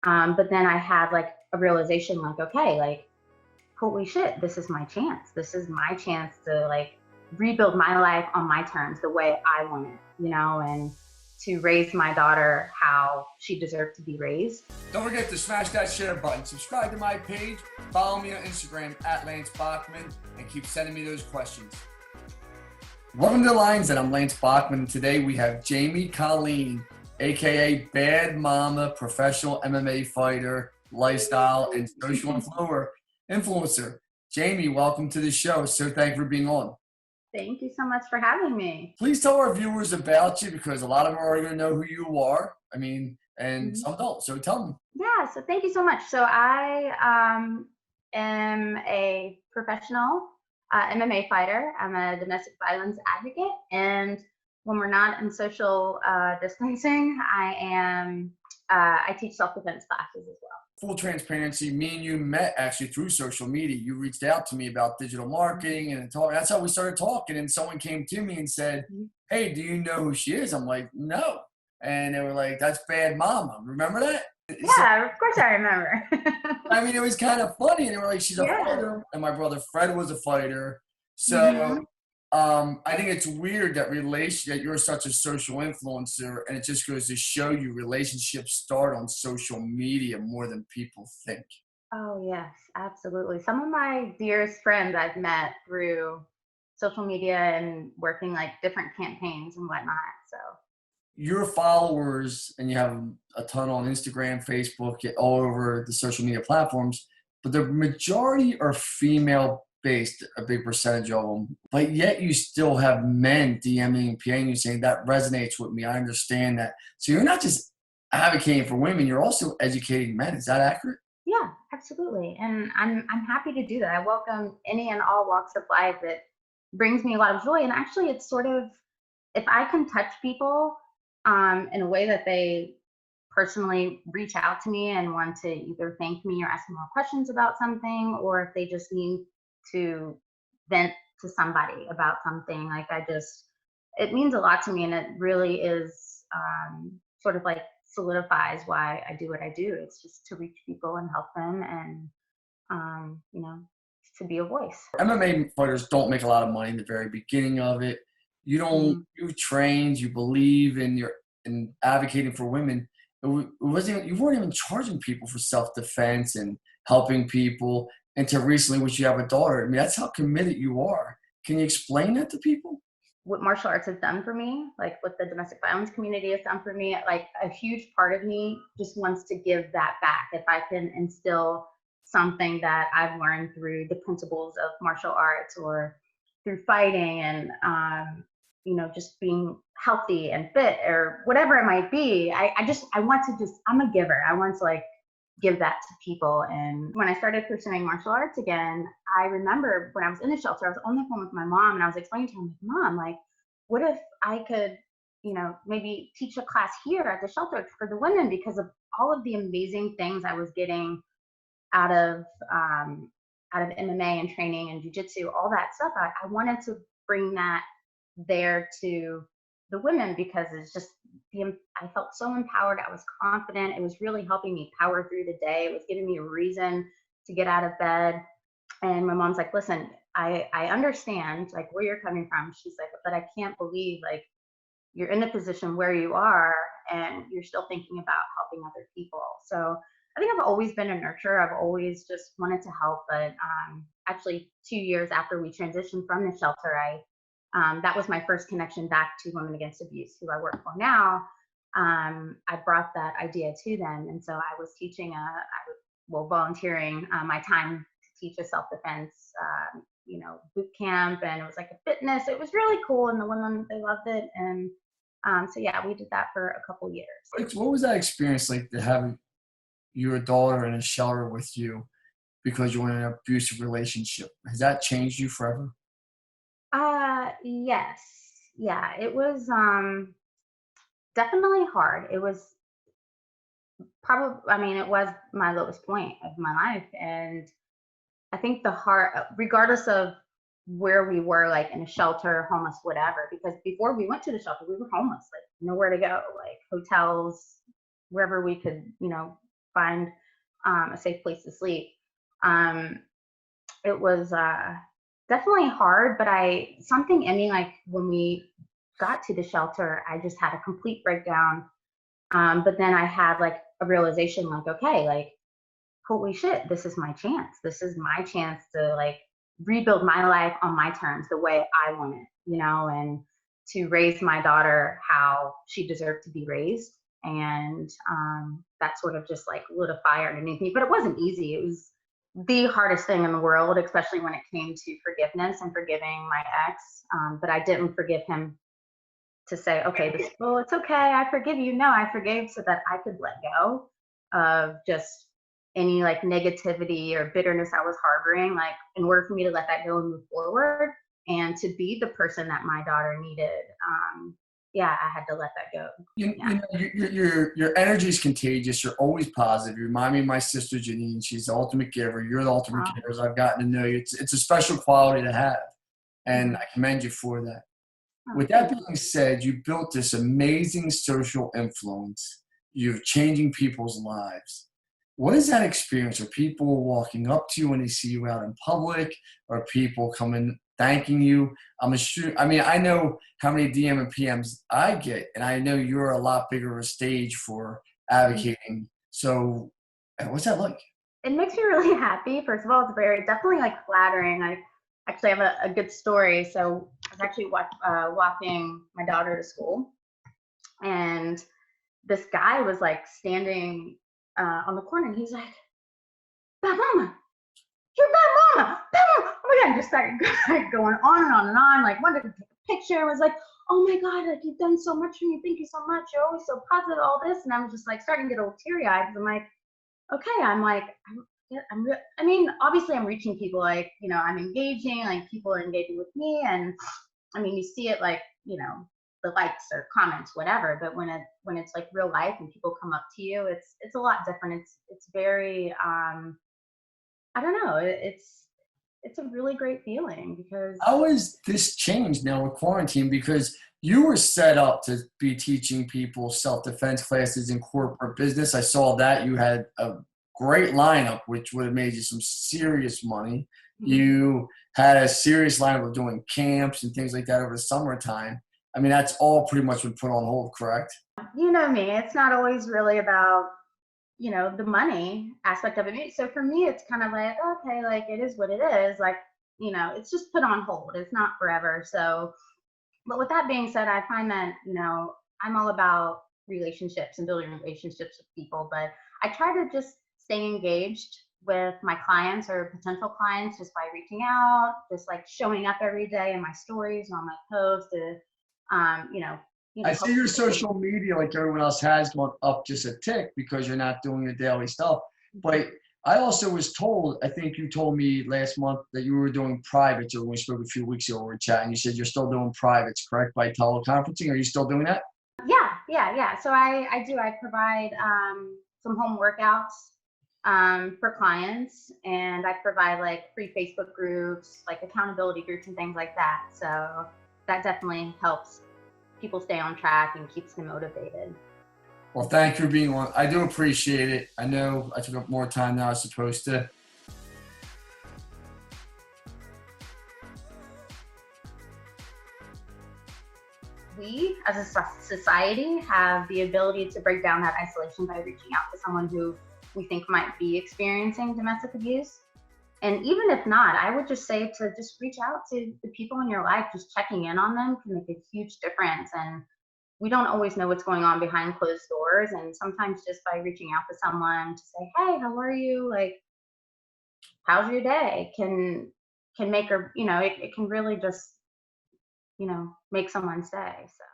But then I had like a realization, like, okay, like, holy shit, this is my chance. This is my chance to like rebuild my life on my terms, the way I want it, and to raise my daughter how she deserved to be raised. Don't forget to smash that share button, subscribe to my page, follow me on Instagram at Lance Bachman, and keep sending me those questions. Welcome to the Lines, and I'm Lance Bachman. Today we have Jamie Colleen, aka Bad MMAma Professional MMA fighter, lifestyle, and social influencer. Jamie, welcome to the show. So thank you for being on. Thank you so much for having me. Please tell our viewers about you, because a lot of them are going to know who you are. And some don't. So tell them. Yeah, so thank you so much. So I am a professional MMA fighter. I'm a domestic violence advocate. And when we're not in social distancing, I teach self-defense classes as well. Full transparency, me and you met actually through social media. You reached out to me about digital marketing and that's how we started talking. And someone came to me and said, hey, do you know who she is? I'm like, no. And they were like, that's Bad MMAma. Remember that? Yeah, of course I remember. It was kind of funny. And they were like, she's a fighter. And my brother Fred was a fighter. So I think it's weird that you're such a social influencer, and it just goes to show you relationships start on social media more than people think. Oh, yes, absolutely. Some of my dearest friends I've met through social media and working like different campaigns and whatnot. So your followers, and you have a ton on Instagram, Facebook, all over the social media platforms, but the majority are female based, a big percentage of them, but yet you still have men DMing and PAing you saying that resonates with me. I understand that. So you're not just advocating for women, you're also educating men. Is that accurate? Yeah, absolutely. And I'm happy to do that. I welcome any and all walks of life. It brings me a lot of joy. And actually, it's sort of, if I can touch people in a way that they personally reach out to me and want to either thank me or ask me more questions about something, or if they just need to vent to somebody about something, it means a lot to me. And it really is sort of like solidifies why I do what I do. It's just to reach people and help them, and to be a voice. MMA fighters don't make a lot of money in the very beginning of it. You trained, you believe in advocating for women. You weren't even charging people for self-defense and helping people until recently, which you have a daughter. That's how committed you are. Can you explain that to people? What martial arts has done for me, like what the domestic violence community has done for me, like a huge part of me just wants to give that back. If I can instill something that I've learned through the principles of martial arts or through fighting and, just being healthy and fit or whatever it might be, I'm a giver. I want to give that to people. And when I started pursuing martial arts again, I remember when I was in the shelter, I was on the phone with my mom and I was explaining to her, Mom, what if I could, maybe teach a class here at the shelter for the women, because of all of the amazing things I was getting out of MMA and training and jiu-jitsu, all that stuff. I wanted to bring that there to the women, because it's just I felt so empowered. I was confident. It was really helping me power through the day. It was giving me a reason to get out of bed. And my mom's like, listen, I understand where you're coming from. She's like, but I can't believe you're in a position where you are and you're still thinking about helping other people. So I think I've always been a nurturer. I've always just wanted to help. But actually 2 years after we transitioned from the shelter, that was my first connection back to Women Against Abuse, who I work for now. I brought that idea to them. And so I was teaching volunteering my time to teach a self-defense, boot camp. And it was like a fitness. It was really cool. And the women, they loved it. And so, yeah, we did that for a couple years. What was that experience like, to have your daughter in a shelter with you because you were in an abusive relationship? Has that changed you forever? Yes. Yeah, it was definitely hard. It was it was my lowest point of my life. And I think regardless of where we were, in a shelter, homeless, whatever, because before we went to the shelter, we were homeless, nowhere to go, hotels, wherever we could, find a safe place to sleep. Um, it was definitely hard, but something in me, like when we got to the shelter, I just had a complete breakdown. But then I had like a realization, like, okay, like, holy shit, this is my chance. This is my chance to like rebuild my life on my terms, the way I want it, and to raise my daughter how she deserved to be raised. And that sort of just like lit a fire underneath me. But it wasn't easy. It was the hardest thing in the world, especially when it came to forgiveness and forgiving my ex. But I didn't forgive him to say, okay, well, it's okay, I forgive you. No, I forgave so that I could let go of just any like negativity or bitterness I was harboring, like in order for me to let that go and move forward and to be the person that my daughter needed. Yeah, I had to let that go. Yeah. Your energy is contagious. You're always positive. You remind me of my sister Janine. She's the ultimate giver. You're the ultimate Wow. giver. As I've gotten to know you, it's a special quality to have, and Mhm. I commend you for that. Oh, With that thank you. being said, you built this amazing social influence. You're changing people's lives. What is that experience? Are people walking up to you when they see you out in public? Are people coming thanking you? I know how many DM and PMs I get, and I know you're a lot bigger of a stage for advocating. So, what's that like? It makes me really happy. First of all, it's very definitely like flattering. I actually have a good story. So I was actually walking my daughter to school, and this guy was like standing on the corner, and he's like, "Bad mama, you're bad mama, bad mama." Oh my god! Just started going on and on and on. Like wanted to take a picture. I was like, "Oh my god! Like you've done so much for me. Thank you so much. You're always so positive. All this." And I'm just like starting to get a little teary eyed because I'm like, okay, I'm like, yeah, I mean, obviously, I'm reaching people. Like, I'm engaging. Like, people are engaging with me, and I mean, you see it like, the likes or comments, whatever. But when it's like real life and people come up to you, it's a lot different. It's very I don't know. It's a really great feeling because How has this changed now with quarantine? Because you were set up to be teaching people self-defense classes in corporate business. I saw that you had a great lineup, which would have made you some serious money. You had a serious lineup of doing camps and things like that over the summertime. I mean, that's all pretty much been put on hold, correct? you know me. It's not always really about the money aspect of it. So for me, it's kind of like, okay, like it is what it is. Like, it's just put on hold. It's not forever. So, but with that being said, I find that, I'm all about relationships and building relationships with people, but I try to just stay engaged with my clients or potential clients just by reaching out, just like showing up every day in my stories and on my posts to, um, you know, I see help your people. social media, like everyone else, has gone up just a tick because you're not doing your daily stuff. But I also was told, I think you told me last month that you were doing privates, or when we spoke a few weeks ago, we were chatting. You said you're still doing privates, correct? By teleconferencing, are you still doing that? Yeah. So I do. I provide some home workouts for clients, and I provide like free Facebook groups, like accountability groups, and things like that. So that definitely helps people stay on track and keeps them motivated. Well, thank you for being on. I do appreciate it. I know I took up more time than I was supposed to. We, as a society, have the ability to break down that isolation by reaching out to someone who we think might be experiencing domestic abuse. And even if not, I would just say to just reach out to the people in your life. Just checking in on them can make a huge difference. And we don't always know what's going on behind closed doors. And sometimes just by reaching out to someone to say, "Hey, how are you? Like, how's your day?" can make, or it can really just make someone's day. So